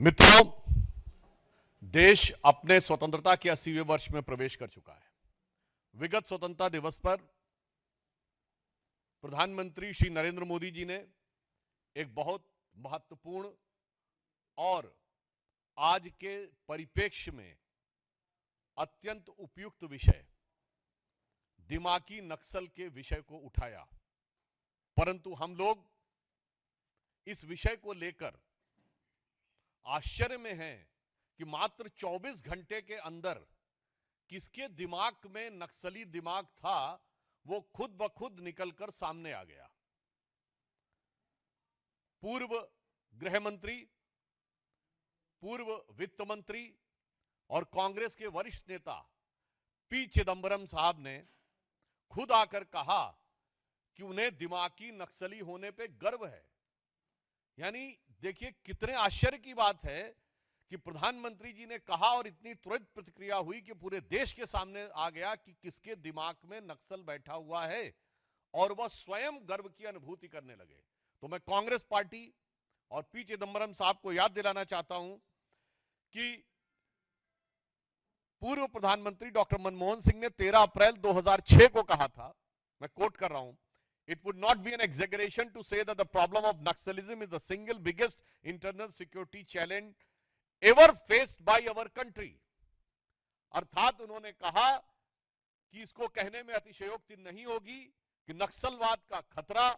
मित्रों, देश अपने स्वतंत्रता के 80वें वर्ष में प्रवेश कर चुका है। विगत स्वतंत्रता दिवस पर प्रधानमंत्री श्री नरेंद्र मोदी जी ने एक बहुत महत्वपूर्ण और आज के परिप्रेक्ष्य में अत्यंत उपयुक्त विषय दिमागी नक्सल के विषय को उठाया, परंतु हम लोग इस विषय को लेकर आश्चर्य में हैं कि मात्र 24 घंटे के अंदर किसके दिमाग में नक्सली दिमाग था वो खुद ब खुद निकलकर सामने आ गया। पूर्व गृह मंत्री, पूर्व वित्त मंत्री और कांग्रेस के वरिष्ठ नेता पी चिदंबरम साहब ने खुद आकर कहा कि उन्हें दिमागी नक्सली होने पे गर्व है। यानी देखिए कितने आश्चर्य की बात है कि प्रधानमंत्री जी ने कहा और इतनी तुरंत प्रतिक्रिया हुई कि पूरे देश के सामने आ गया कि किसके दिमाग में नक्सल बैठा हुआ है और वह स्वयं गर्व की अनुभूति करने लगे। तो मैं कांग्रेस पार्टी और पी चिदंबरम साहब को याद दिलाना चाहता हूं कि पूर्व प्रधानमंत्री डॉक्टर मनमोहन सिंह ने 13 अप्रैल 2006 को कहा था, मैं कोट कर रहा हूं, It would not be an exaggeration to say that the problem of Naxalism is the single biggest internal security challenge ever faced by our country. अर्थात उन्होंने कहा कि इसको कहने में अतिशयोक्ति नहीं होगी कि नक्सलवाद का खतरा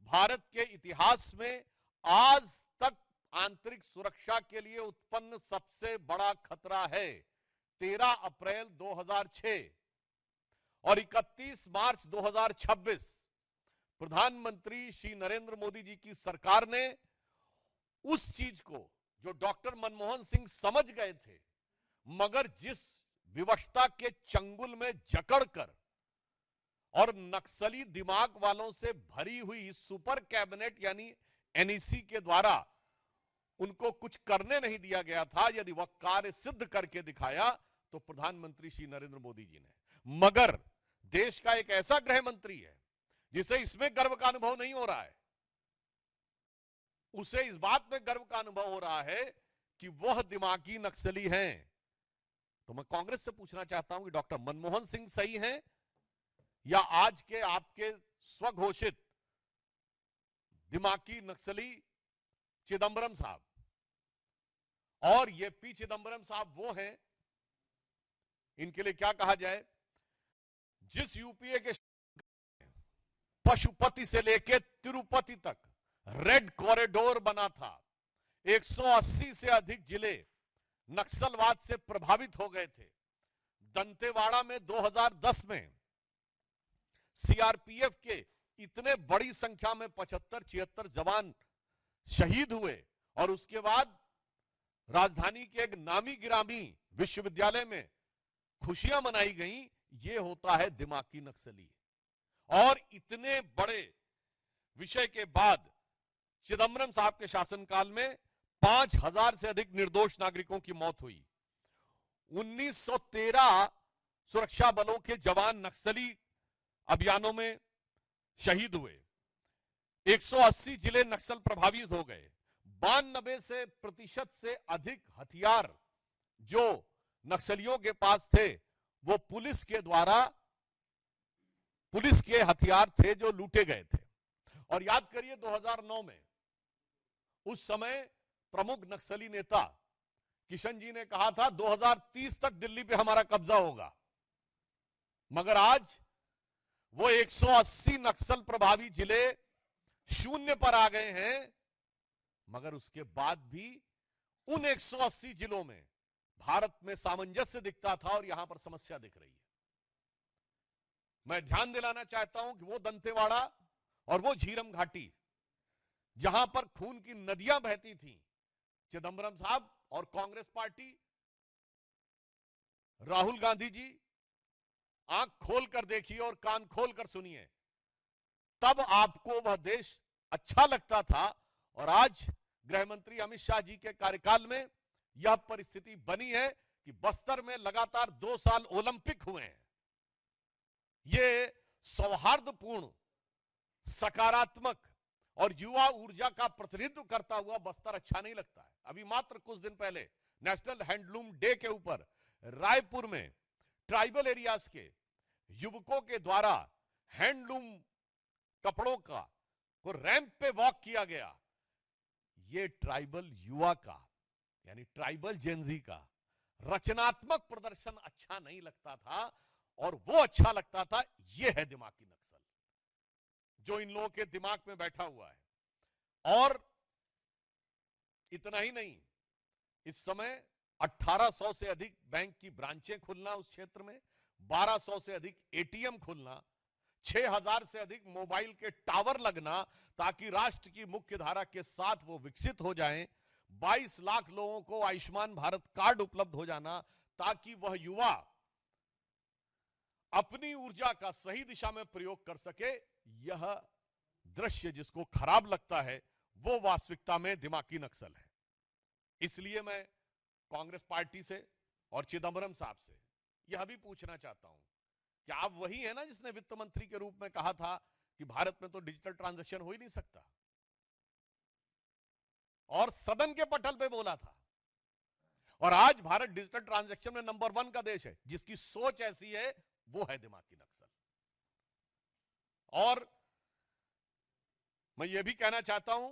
भारत के इतिहास में आज तक आंतरिक सुरक्षा के लिए उत्पन्न सबसे बड़ा खतरा है। 13 अप्रैल 2006 और 31 मार्च 2026 प्रधानमंत्री श्री नरेंद्र मोदी जी की सरकार ने उस चीज को जो डॉक्टर मनमोहन सिंह समझ गए थे, मगर जिस विवशता के चंगुल में जकड़कर और नक्सली दिमाग वालों से भरी हुई सुपर कैबिनेट यानी एनईसी के द्वारा उनको कुछ करने नहीं दिया गया था, यदि वह कार्य सिद्ध करके दिखाया तो प्रधानमंत्री श्री नरेंद्र मोदी जी ने। मगर देश का एक ऐसा गृह मंत्री है जिसे इसमें गर्व का अनुभव नहीं हो रहा है, उसे इस बात में गर्व का अनुभव हो रहा है कि वह दिमागी नक्सली हैं। तो मैं कांग्रेस से पूछना चाहता हूं कि डॉक्टर मनमोहन सिंह सही हैं या आज के आपके स्वघोषित दिमागी नक्सली चिदंबरम साहब? और ये पी चिदंबरम साहब वो हैं, इनके लिए क्या कहा जाए, जिस यूपीए के पशुपति से लेकर तिरुपति तक रेड कॉरिडोर बना था, 180 से अधिक जिले नक्सलवाद से प्रभावित हो गए थे। दंतेवाड़ा में 2010 में सीआरपीएफ के इतने बड़ी संख्या में 75-76 जवान शहीद हुए और उसके बाद राजधानी के एक नामी गिरामी विश्वविद्यालय में खुशियां मनाई गई। ये होता है दिमागी नक्सली। और इतने बड़े विषय के बाद चिदंबरम साहब के शासनकाल में 5000 से अधिक निर्दोष नागरिकों की मौत हुई। 1913 सुरक्षा बलों के जवान नक्सली अभियानों में शहीद हुए। 180 जिले नक्सल प्रभावित हो गए। 92% से अधिक हथियार जो नक्सलियों के पास थे वो पुलिस के हथियार थे जो लूटे गए थे। और याद करिए 2009 में उस समय प्रमुख नक्सली नेता किशन जी ने कहा था 2030 तक दिल्ली पे हमारा कब्जा होगा, मगर आज वो 180 नक्सल प्रभावी जिले शून्य पर आ गए हैं। मगर उसके बाद भी उन 180 जिलों में भारत में सामंजस्य दिखता था और यहां पर समस्या दिख रही है। मैं ध्यान दिलाना चाहता हूं कि वो दंतेवाड़ा और वो झीरम घाटी जहां पर खून की नदियां बहती थीं, चिदंबरम साहब और कांग्रेस पार्टी, राहुल गांधी जी आंख खोलकर देखिए और कान खोलकर सुनिए, तब आपको वह देश अच्छा लगता था। और आज गृह मंत्री अमित शाह जी के कार्यकाल में यह परिस्थिति बनी है कि बस्तर में लगातार 2 साल ओलंपिक हुए हैं। ये सौहार्दपूर्ण, सकारात्मक और युवा ऊर्जा का प्रतिनिधित्व करता हुआ बस्तर अच्छा नहीं लगता है। अभी मात्र कुछ दिन पहले नेशनल हैंडलूम डे के ऊपर रायपुर में ट्राइबल एरियाज के युवकों के द्वारा हैंडलूम कपड़ों का को रैंप पे वॉक किया गया। ये ट्राइबल युवा का यानी ट्राइबल जेनजी का रचनात्मक प्रदर्शन अच्छा नहीं लगता था, और वो अच्छा लगता था। ये है दिमागी नक्सल जो इन लोगों के दिमाग में बैठा हुआ है। और इतना ही नहीं, इस समय 1800 से अधिक बैंक की ब्रांचें खुलना उस क्षेत्र में, 1200 से अधिक एटीएम खुलना, 6000 से अधिक मोबाइल के टावर लगना ताकि राष्ट्र की मुख्य धारा के साथ वो विकसित हो जाएं, 22 लाख लोगों को आयुष्मान भारत कार्ड उपलब्ध हो जाना ताकि वह युवा अपनी ऊर्जा का सही दिशा में प्रयोग कर सके। यह दृश्य जिसको खराब लगता है वो वास्तविकता में दिमागी नक्सल है। इसलिए मैं कांग्रेस पार्टी से और चिदंबरम साहब से यह भी पूछना चाहता हूं कि आप वही है ना जिसने वित्त मंत्री के रूप में कहा था कि भारत में तो डिजिटल ट्रांजैक्शन हो ही नहीं सकता, और सदन के पटल पे बोला था। और आज भारत डिजिटल ट्रांजैक्शन में नंबर 1 का देश है। जिसकी सोच ऐसी है वो है दिमागी नक्सल। और मैं ये भी कहना चाहता हूं,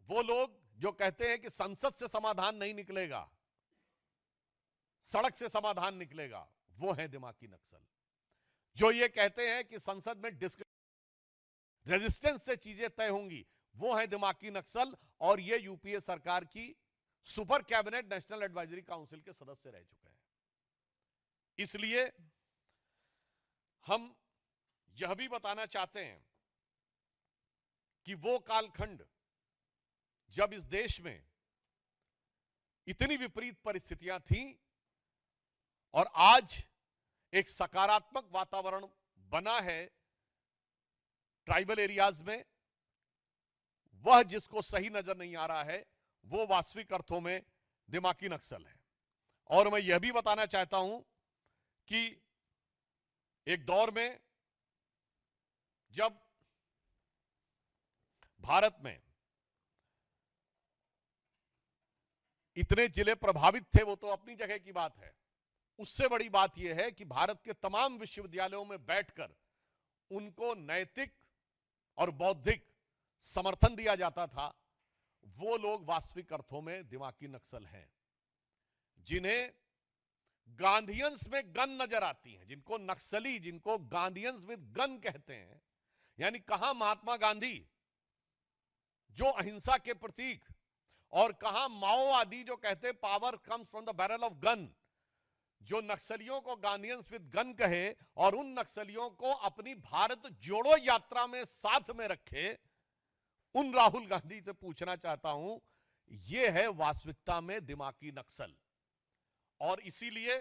वो लोग जो कहते हैं कि संसद से समाधान नहीं निकलेगा, सड़क से समाधान निकलेगा, वो है दिमागी नक्सल। जो ये कहते हैं कि संसद में रेजिस्टेंस से चीजें तय होंगी, वो है दिमागी नक्सल। और ये यूपीए सरकार की super cabinet national advisory council के सदस्य रह चुके हैं। इसलिए हम यह भी बताना चाहते हैं कि वो कालखंड जब इस देश में इतनी विपरीत परिस्थितियां थीं और आज एक सकारात्मक वातावरण बना है ट्राइबल एरियाज में, वह जिसको सही नजर नहीं आ रहा है वो वास्तविक अर्थों में दिमागी नक्सल है। और मैं यह भी बताना चाहता हूं कि एक दौर में जब भारत में इतने जिले प्रभावित थे, वो तो अपनी जगह की बात है, उससे बड़ी बात यह है कि भारत के तमाम विश्वविद्यालयों में बैठकर उनको नैतिक और बौद्धिक समर्थन दिया जाता था। वो लोग वास्तविक अर्थों में दिमागी नक्सल हैं, जिन्हें गांधीयंस में गन नजर आती हैं, जिनको नक्सली, जिनको गांधीयंस विद गन कहते हैं। यानी कहां महात्मा गांधी जो अहिंसा के प्रतीक, और कहां माओवादी जो कहते हैं power comes from the barrel of gun, जो नक्सलियों को गांधीयंस विद गन कहे और उन नक्सलियों को अपनी भारत जोड़ो यात्रा में साथ में रखे। उन राहुल गांधी से पूछना चाहता हूं, यह है वास्तविकता में दिमागी नक्सल। और इसीलिए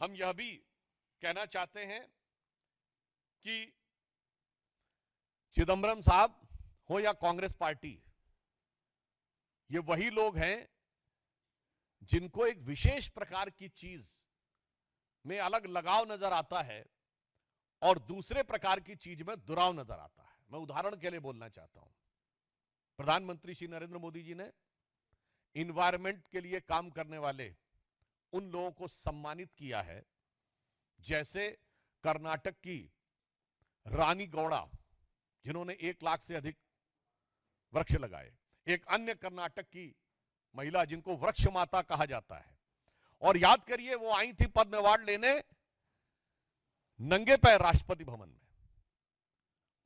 हम यह भी कहना चाहते हैं कि चिदंबरम साहब हो या कांग्रेस पार्टी, ये वही लोग हैं जिनको एक विशेष प्रकार की चीज में अलग लगाव नजर आता है और दूसरे प्रकार की चीज में दुराव नजर आता है। मैं उदाहरण के लिए बोलना चाहता हूं, प्रधानमंत्री श्री नरेंद्र मोदी जी ने इन्वायरमेंट के लिए काम करने वाले उन लोगों को सम्मानित किया है, जैसे कर्नाटक की रानी गौड़ा जिन्होंने 1 लाख से अधिक वृक्ष लगाए, एक अन्य कर्नाटक की महिला जिनको वृक्ष माता कहा जाता है। और याद करिए, वो आई थी पद्म अवार्ड लेने नंगे पैर राष्ट्रपति भवन में,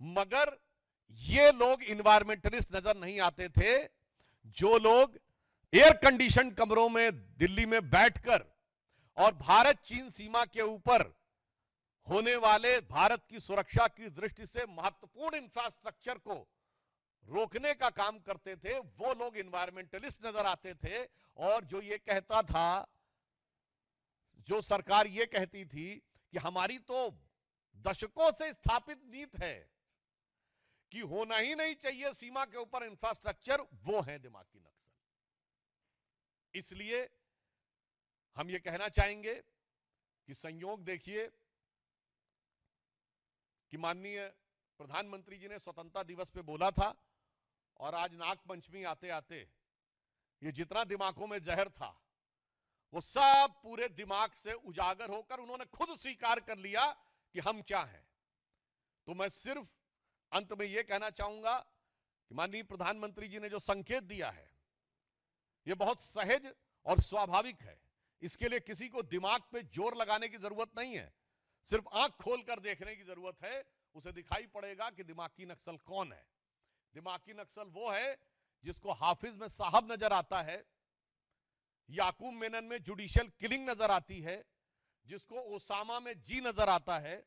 मगर ये लोग इन्वायरमेंटलिस्ट नजर नहीं आते थे। जो लोग एयर कंडीशन कमरों में दिल्ली में बैठकर और भारत चीन सीमा के ऊपर होने वाले भारत की सुरक्षा की दृष्टि से महत्वपूर्ण इंफ्रास्ट्रक्चर को रोकने का काम करते थे, वो लोग इन्वायरमेंटलिस्ट नजर आते थे। और जो ये कहता था, जो सरकार ये कहती थी कि हमारी तो दशकों से स्थापित नीति है कि होना ही नहीं चाहिए सीमा के ऊपर इंफ्रास्ट्रक्चर, वो है दिमागी नक्सल। इसलिए हम ये कहना चाहेंगे कि संयोग देखिए कि माननीय प्रधानमंत्री जी ने स्वतंत्रता दिवस पे बोला था और आज नाग पंचमी आते आते ये जितना दिमागों में जहर था वो सब पूरे दिमाग से उजागर होकर उन्होंने खुद स्वीकार कर लिया कि हम क्या हैं। तो मैं सिर्फ अंत में यह कहना चाहूंगा कि माननीय प्रधानमंत्री जी ने जो संकेत दिया है यह बहुत सहज और स्वाभाविक है। इसके लिए किसी को दिमाग पे जोर लगाने की जरूरत नहीं है, सिर्फ आंख खोलकर देखने की जरूरत है। उसे दिखाई पड़ेगा कि दिमागी नक्सल कौन है। दिमागी नक्सल वो है जिसको हाफिज में साहब नजर आता है, याकूब मेनन में जुडिशियल किलिंग नजर आती है, जिसको ओसामा में जी नजर आता है,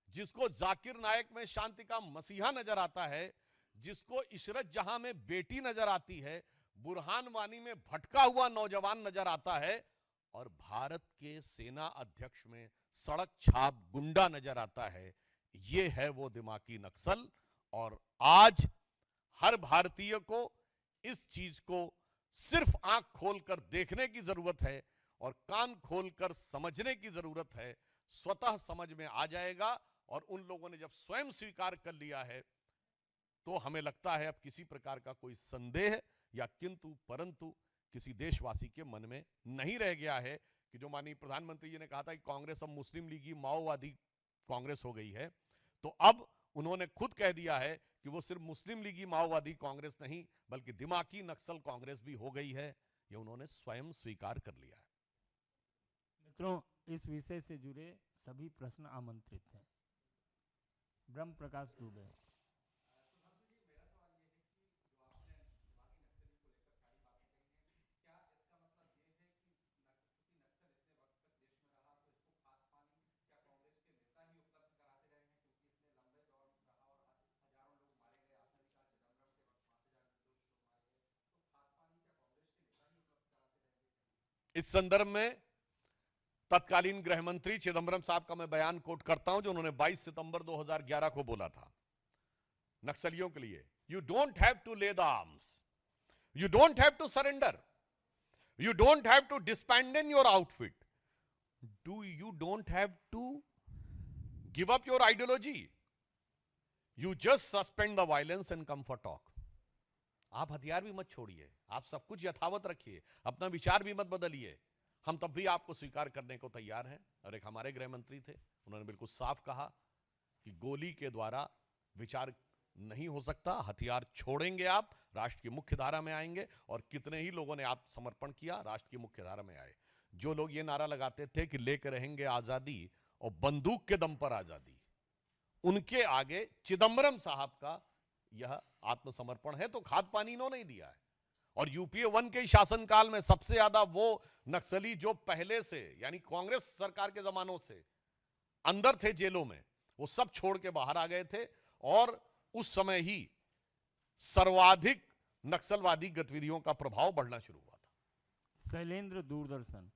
जिसको जाकिर नायक में शांति का मसीहा नजर आता है, जिसको इशरत जहां में बेटी नजर आती है, बुरहान वानी में भटका हुआ नौजवान नजर आता है और भारत के सेना अध्यक्ष में सड़क छाप गुंडा नजर आता है। यह है वो दिमागी नक्सल। और आज हर भारतीय को इस चीज को सिर्फ आंख खोलकर देखने की जरूरत है और कान खोलकर समझने की जरूरत है। स्वतः समझ में आ जाएगा। और उन लोगों ने जब स्वयं स्वीकार कर लिया है तो हमें लगता है अब किसी प्रकार का कोई संदेह या किंतु परंतु किसी देशवासी के मन में नहीं रह गया है कि जो माननीय प्रधानमंत्री जी ने कहा था कि कांग्रेस अब मुस्लिम लीगी माओवादी कांग्रेस हो गई है, तो अब उन्होंने खुद कह दिया है कि वो सिर्फ मुस्लिम लीगी माओवादी कांग्रेस नहीं बल्कि दिमागी नक्सल कांग्रेस भी हो गई है। ये उन्होंने स्वयं स्वीकार कर लिया है। मित्रों, इस विषय से जुड़े सभी प्रश्न आमंत्रित हैं। ब्रह्म प्रकाश दुबे। इस संदर्भ में तत्कालीन गृह मंत्री चिदंबरम साहब का मैं बयान कोट करता हूं जो उन्होंने 22 सितंबर 2011 को बोला था नक्सलियों के लिए। You don't have to lay the arms, you don't have to surrender, you don't have to disband your outfit, you don't have to give up your ideology, you just suspend the violence and come for talk. आप हथियार भी मत छोड़िए, आप सब कुछ यथावत रखिए, अपना विचार भी मत बदलिए, हम तब भी आपको स्वीकार करने को तैयार हैं। और एक हमारे गृह मंत्री थे, उन्होंने बिल्कुल साफ कहा कि गोली के द्वारा विचार नहीं हो सकता, हथियार छोड़ेंगे आप, राष्ट्र की मुख्य धारा में आएंगे। और कितने ही लोगों ने आत्मसमर्पण किया, राष्ट्र की मुख्य धारा में आए। जो लोग ये नारा लगाते थे कि लेकर रहेंगे आजादी और बंदूक के दम पर आजादी, उनके आगे चिदंबरम साहब का यह आत्मसमर्पण है। तो खाद पानी इन्होंने ही दिया है। और यूपीए 1 के शासनकाल में सबसे ज्यादा वो नक्सली जो पहले से यानी कांग्रेस सरकार के जमानों से अंदर थे जेलों में, वो सब छोड़ के बाहर आ गए थे और उस समय ही सर्वाधिक नक्सलवादी गतिविधियों का प्रभाव बढ़ना शुरू हुआ था। शैलेंद्र, दूरदर्शन।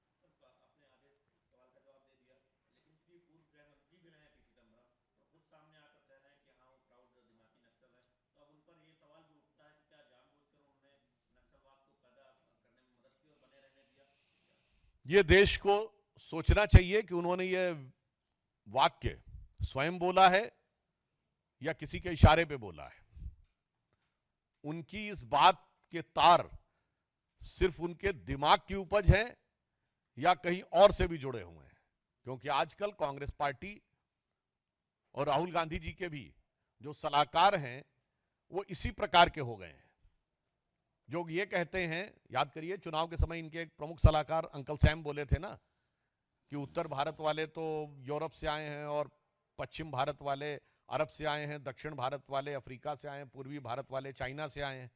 ये देश को सोचना चाहिए कि उन्होंने ये वाक्य स्वयं बोला है या किसी के इशारे पे बोला है। उनकी इस बात के तार सिर्फ उनके दिमाग की उपज है या कहीं और से भी जुड़े हुए हैं। क्योंकि आजकल कांग्रेस पार्टी और राहुल गांधी जी के भी जो सलाहकार हैं वो इसी प्रकार के हो गए हैं, जो ये कहते हैं, याद करिए चुनाव के समय इनके एक प्रमुख सलाहकार अंकल सैम बोले थे ना कि उत्तर भारत वाले तो यूरोप से आए हैं और पश्चिम भारत वाले अरब से आए हैं, दक्षिण भारत वाले अफ्रीका से आए हैं, पूर्वी भारत वाले चाइना से आए हैं।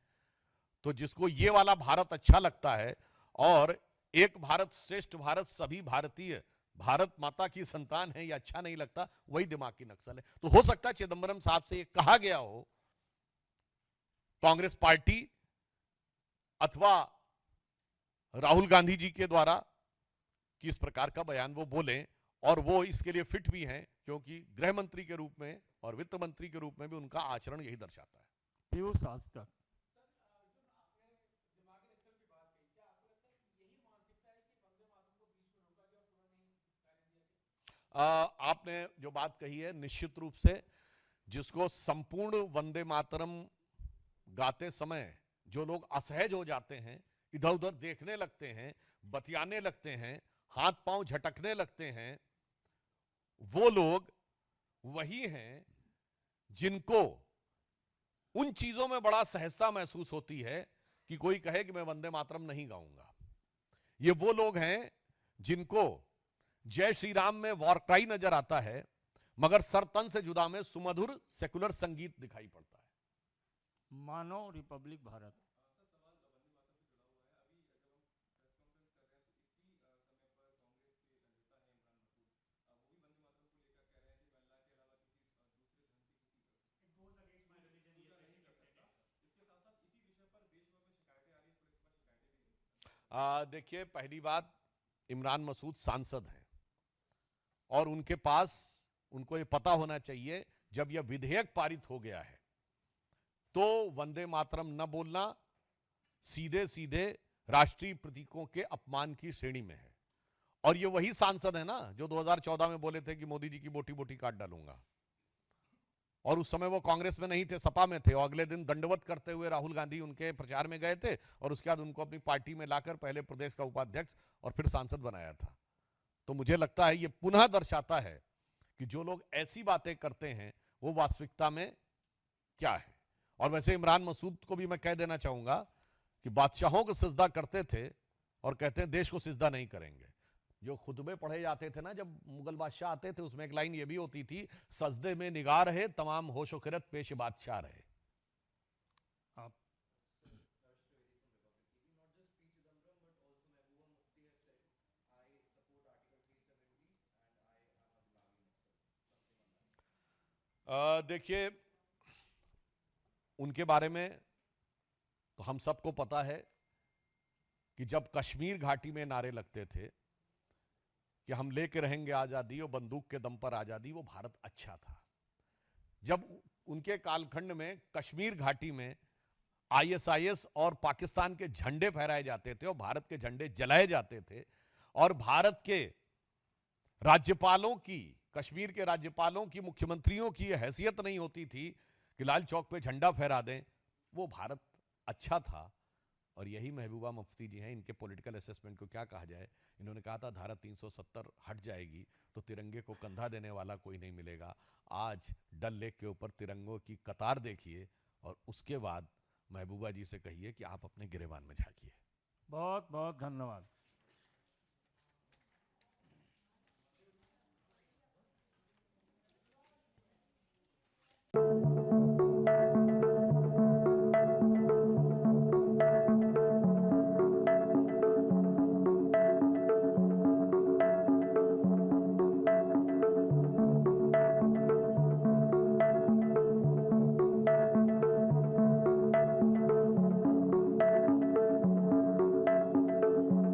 तो जिसको ये वाला भारत अच्छा लगता है और एक भारत श्रेष्ठ भारत, सभी भारतीय भारत माता की संतान है, ये अच्छा नहीं लगता, वही दिमागी नक्सल है। तो हो सकता है चिदंबरम साहब से ये कहा गया हो कांग्रेस पार्टी अथवा राहुल गांधी जी के द्वारा कि इस प्रकार का बयान वो बोलें, और वो इसके लिए फिट भी हैं क्योंकि गृह मंत्री के रूप में और वित्त मंत्री के रूप में भी उनका आचरण यही दर्शाता है। पीयूष आस्था। आपने जो बात कही है निश्चित रूप से जिसको संपूर्ण वंदे मातरम गाते समय जो लोग असहज हो जाते हैं, इधर उधर देखने लगते हैं, बतियाने लगते हैं, हाथ पांव झटकने लगते हैं, वो लोग वही हैं जिनको उन चीजों में बड़ा सहजता महसूस होती है कि कोई कहे कि मैं वंदे मातरम नहीं गाऊंगा। ये वो लोग हैं जिनको जय श्री राम में वॉर क्राई नजर आता है, मगर सर तन से जुदा में सुमधुर सेकुलर संगीत दिखाई पड़ता है। मानो रिपब्लिक भारत। देखिए, पहली बात, इमरान मसूद सांसद हैं और उनके पास, उनको ये पता होना चाहिए जब यह विधेयक पारित हो गया है तो वंदे मातरम न बोलना सीधे सीधे राष्ट्रीय प्रतीकों के अपमान की श्रेणी में है। और ये वही सांसद है ना जो 2014 में बोले थे कि मोदी जी की बोटी बोटी काट डालूंगा, और उस समय वो कांग्रेस में नहीं थे, सपा में थे, और अगले दिन दंडवत करते हुए राहुल गांधी उनके प्रचार में गए थे और उसके बाद उनको अपनी पार्टी में लाकर पहले प्रदेश का उपाध्यक्ष और फिर सांसद बनाया था। तो मुझे लगता है ये पुनः दर्शाता है कि जो लोग ऐसी बातें करते हैं वो वास्तविकता में क्या है। और वैसे इमरान मसूद को भी मैं कह देना चाहूंगा कि बादशाहों को सिजदा करते थे और कहते हैं देश को सिजदा नहीं करेंगे। जो खुतबे पढ़े जाते थे ना जब मुगल बादशाह आते थे, उसमें एक लाइन ये भी होती थी, सजदे में निगाह रहे तमाम होशो खिरत पेश बादशाह रहे। आप देखिए, उनके बारे में तो हम सबको पता है कि जब कश्मीर घाटी में नारे लगते थे कि हम लेके रहेंगे आजादी और बंदूक के दम पर आजादी, वो भारत अच्छा था। जब उनके कालखंड में कश्मीर घाटी में आईएसआईएस और पाकिस्तान के झंडे फहराए जाते थे और भारत के झंडे जलाए जाते थे, और भारत के राज्यपालों की, कश्मीर के राज्यपालों की, मुख्यमंत्रियों की यह हैसियत नहीं होती थी कि लाल चौक पे झंडा फहरा दें, वो भारत अच्छा था। और यही महबूबा मुफ्ती जी हैं, इनके पॉलिटिकल असेसमेंट को क्या कहा जाए, इन्होंने कहा था धारा 370 हट जाएगी तो तिरंगे को कंधा देने वाला कोई नहीं मिलेगा। आज डल लेक के ऊपर तिरंगों की कतार देखिए और उसके बाद महबूबा जी से कहिए कि आप अपने गिरेबान में झांकिए। बहुत बहुत धन्यवाद।